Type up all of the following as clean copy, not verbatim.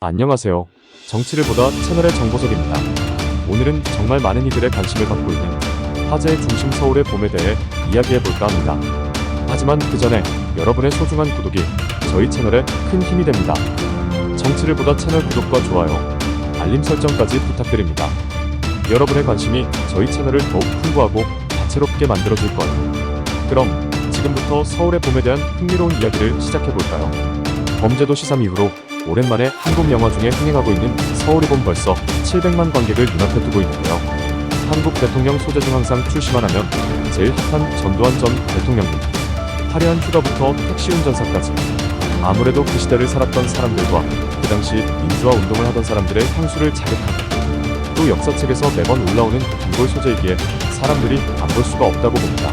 안녕하세요. 정치를 보다 채널의 정보석입니다. 오늘은 정말 많은 이들의 관심을 받고 있는 화제의 중심 서울의 봄에 대해 이야기해볼까 합니다. 하지만 그 전에 여러분의 소중한 구독이 저희 채널에 큰 힘이 됩니다. 정치를 보다 채널 구독과 좋아요, 알림 설정까지 부탁드립니다. 여러분의 관심이 저희 채널을 더욱 풍부하고 다채롭게 만들어줄 거예요. 그럼 지금부터 서울의 봄에 대한 흥미로운 이야기를 시작해볼까요? 범죄도시 3 이후로 오랜만에 한국 영화 중에 흥행하고 있는 서울이 봄 벌써 700만 관객을 눈앞에 두고 있는데요. 한국 대통령 소재중앙상 출시만 하면 제일 핫한 전두환 전 대통령님, 화려한 휴가부터 택시 운전사까지 아무래도 그 시대를 살았던 사람들과 그 당시 민주화 운동을 하던 사람들의 향수를 자극하고 또 역사책에서 매번 올라오는 단골 소재이기에 사람들이 안 볼 수가 없다고 봅니다.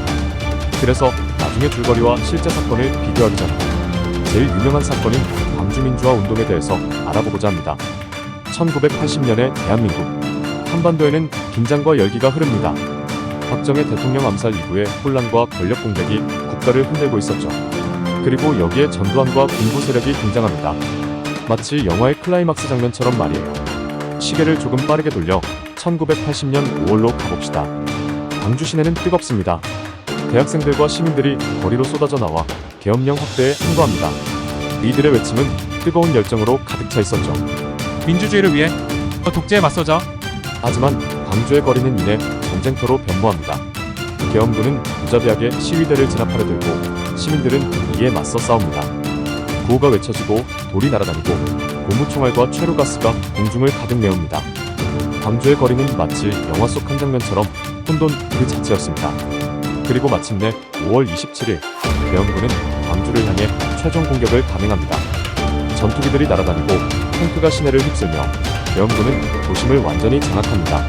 그래서 나중에 줄거리와 실제 사건을 비교하기 전에 제일 유명한 사건인 광주 민주화 운동에 대해서 알아보고자 합니다. 1980년의 대한민국 한반도에는 긴장과 열기가 흐릅니다. 박정희 대통령 암살 이후의 혼란과 권력 공백이 국가를 흔들고 있었죠. 그리고 여기에 전두환과 군부 세력이 등장합니다. 마치 영화의 클라이막스 장면처럼 말이에요. 시계를 조금 빠르게 돌려 1980년 5월로 가봅시다. 광주 시내는 뜨겁습니다. 대학생들과 시민들이 거리로 쏟아져 나와 계엄령 확대에 항거합니다. 이들의 외침은 뜨거운 열정으로 가득 차 있었죠. 민주주의를 위해 독재에 맞서자. 하지만 광주의 거리는 이내 전쟁터로 변모합니다. 계엄군은 무자비하게 시위대를 진압하려 들고 시민들은 이에 맞서 싸웁니다. 구호가 외쳐지고 돌이 날아다니고 고무총알과 최루가스가 공중을 가득 메웁니다. 광주의 거리는 마치 영화 속 한 장면처럼 혼돈 그 자체였습니다. 그리고 마침내 5월 27일 계엄군은 광주를 향해 최종 공격을 감행합니다. 전투기들이 날아다니고 탱크가 시내를 휩쓸며 계엄군은 도심을 완전히 장악합니다.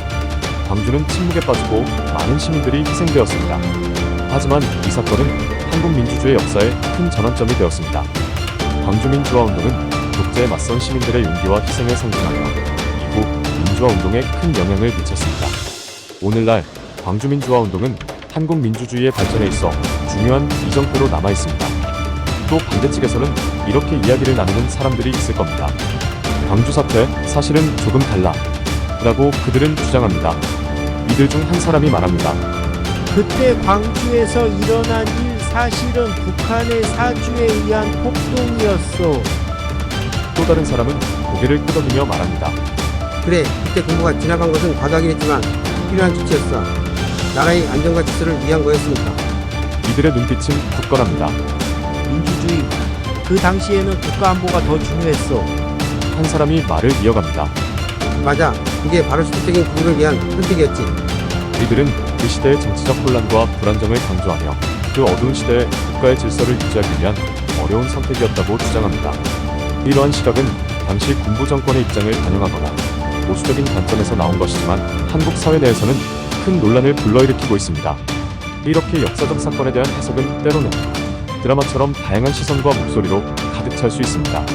광주는 침묵에 빠지고 많은 시민들이 희생되었습니다. 하지만 이 사건은 한국 민주주의 역사에 큰 전환점이 되었습니다. 광주 민주화 운동은 독재에 맞선 시민들의 용기와 희생을 상징하며 이후 민주화 운동에 큰 영향을 미쳤습니다. 오늘날 광주 민주화 운동은 한국 민주주의의 발전에 있어 중요한 이정표로 남아있습니다. 또 반대측에서는 이렇게 이야기를 나누는 사람들이 있을 겁니다. 광주 사태 사실은 조금 달라 라고 그들은 주장합니다. 이들 중 한 사람이 말합니다. 그때 광주에서 일어난 일 사실은 북한의 사주에 의한 폭동이었어. 또 다른 사람은 고개를 끄덕이며 말합니다. 그래, 그때 군부가 진압한 것은 과도하긴 했지만 필요한 조치였어. 나라의 안정과 질서를 위한 거였으니까. 이들의 눈빛은 굳건합니다. 민주주의, 그 당시에는 국가안보가 더 중요했어. 한 사람이 말을 이어갑니다. 맞아, 그게 바로 실질적인 국익을 위한 선택이었지. 이들은 그 시대의 정치적 혼란과 불안정을 강조하며 그 어두운 시대에 국가의 질서를 유지하기 위한 어려운 선택이었다고 주장합니다. 이러한 시각은 당시 군부 정권의 입장을 반영하거나 보수적인 관점에서 나온 것이지만 한국 사회 내에서는 큰 논란을 불러일으키고 있습니다. 이렇게 역사적 사건에 대한 해석은 때로는 드라마처럼 다양한 시선과 목소리로 가득 찰 수 있습니다.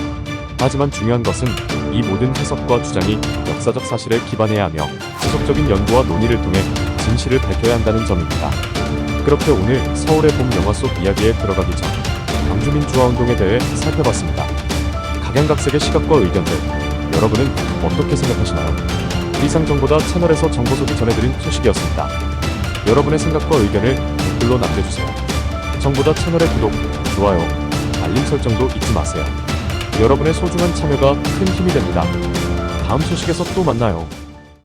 하지만 중요한 것은 이 모든 해석과 주장이 역사적 사실에 기반해야 하며 지속적인 연구와 논의를 통해 진실을 밝혀야 한다는 점입니다. 그렇게 오늘 서울의 봄 영화 속 이야기에 들어가기 전 광주 민주화 운동에 대해 살펴봤습니다. 각양각색의 시각과 의견들, 여러분은 어떻게 생각하시나요? 이상 정보다 채널에서 정보석이 전해드린 소식이었습니다. 여러분의 생각과 의견을 댓글로 남겨주세요. 정보다 채널의 구독, 좋아요, 알림 설정도 잊지 마세요. 여러분의 소중한 참여가 큰 힘이 됩니다. 다음 소식에서 또 만나요.